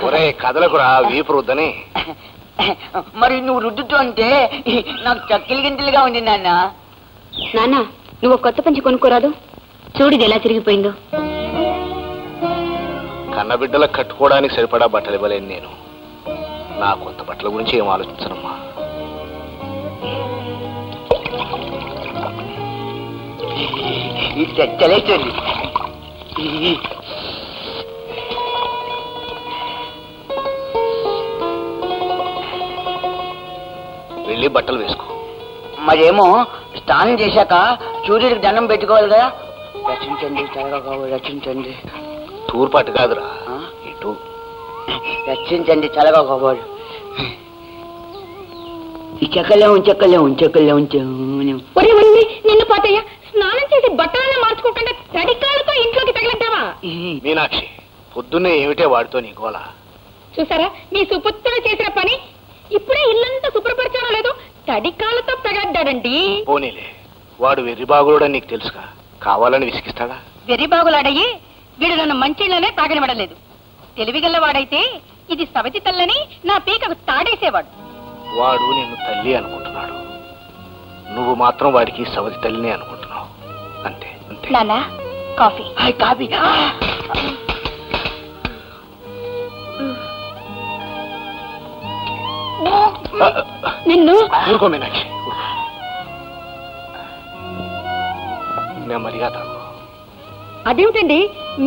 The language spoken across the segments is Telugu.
ఒరే కదలకురా వీపు రుద్దని. మరి నువ్వు రుద్దుతూ అంటే నాకు చక్కిలి గింతలుగా ఉంది నాన్న. నాన్న నువ్వు కొత్త పంచి కొనుక్కోరాదు, చూడిది ఎలా తిరిగిపోయిందో. కన్నబిడ్డలకు కట్టుకోవడానికి సరిపడా బట్టలు ఇవ్వలేను నేను. నా కొత్త బట్టల గురించి ఏం ఆలోచించనమ్మా. చలేస్తుంది. వెళ్ళి బట్టలు వేసుకో. మరేమో స్నానం చేశాక సూర్యుడికి దండం పెట్టుకోవాలి కదా. రచించండి త్వరగా రచించండి. తూర్పాటు కాదురా ఇటు. రచించండి చల్లగా కాబోడు. ఈ చెక్కలేము నిన్ను పోతాయ స్నానం చేసి బట్టలనే మార్చుకోకుండా తడికాలతో ఇంట్లోకి తగలడ్డావా? మీనాక్షి పొద్దున్నే ఏమిటే వాడితో నీ గోల. చూసారా మీ సుపుత్రుడు చేసిన పని. ఇప్పుడే ఇల్లంతా శుభ్రపరచడం లేదు, తడికాలతో తగలడ్డాడండి. పోనీలే, వాడు వెర్రిబాగుడని నీకు తెలుసుగా, కావాలని విసిగిస్తాడా? వెర్రిబాగులాడయ్యి వీడు నన్ను మంచిళ్ళనే తాగనివ్వడలేదు. తెలివిగల్లవాడైతే ఇది సవతి తల్లని నా పీకకు తాడేసేవాడు. వాడు నిన్ను తల్లి అనుకుంటున్నాడు, నువ్వు మాత్రం వాడికి సవతి తల్లిని అనుకుంటున్నావు. అంతే అంతే. నాన్న కాఫీ. కాఫీ. నిన్ను ఊరుకో మీనాక్షి, నెమ్మదిగా తాగు. అదేమిటండి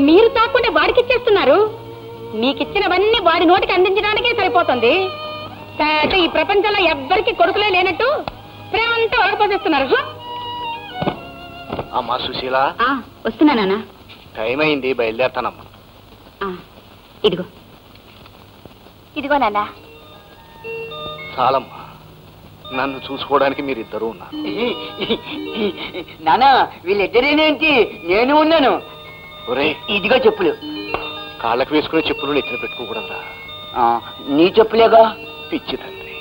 మీరు తాకుండా వాడికిచ్చేస్తున్నారు? మీకిచ్చినవన్నీ వాడి నోటికి అందించడానికే సరిపోతుంది. ఈ ప్రపంచంలో ఎవ్వరికి కొడుకులే లేనట్టు ప్రేమంతా వడపోసేస్తున్నారు. అమ్మా సుశీల, వస్తున్నానా? టైం అయింది, బయలుదేరుతానమ్మా. ఇదిగో ఇదిగో నాన్న. చాలమ్మా, నన్ను చూసుకోవడానికి మీరిద్దరూ ఉన్నారు. నానా వీళ్ళిద్దరేనేంటి, నేను ఉన్నాను. ఇదిగో చెప్పులు. కాళ్ళకు వేసుకునే చెప్పులు ఎత్తున పెట్టుకోకూడదురా. నీ చెప్పులేగా. పిచ్చి తండ్రి.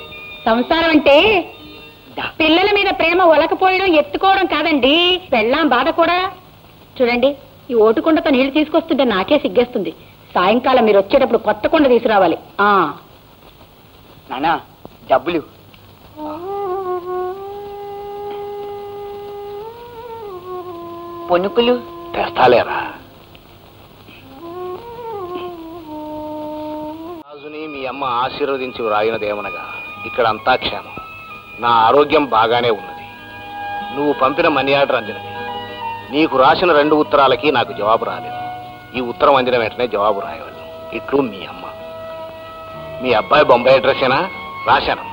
సంసారం అంటే పిల్లల మీద ప్రేమ ఒలకపోయడం ఎత్తుకోవడం కాదండి, పెళ్ళాం బాధ కూడా. చూడండి ఈ ఓటుకుండతో నీళ్లు తీసుకొస్తుంటే నాకే సిగ్గేస్తుంది. సాయంకాలం మీరు వచ్చేటప్పుడు కొత్త కుండ తీసుకురావాలి. నానా డబ్బులు. పొన్నుకులు తెస్తాలేరా. రాజుని మీ అమ్మ ఆశీర్వదించి వ్రాయినదేమనగా ఇక్కడంతా క్షేమం, నా ఆరోగ్యం బాగానే ఉన్నది. నువ్వు పంపిన మనీ ఆర్డర్ అందినది. నీకు రాసిన 2 ఉత్తరాలకి నాకు జవాబు రాలేదు. ఈ ఉత్తరం అందిన వెంటనే జవాబు రాయవలను. ఇట్లు మీ అమ్మ. మీ అబ్బాయి బొంబాయి అడ్రస్సేనా? రాశాను.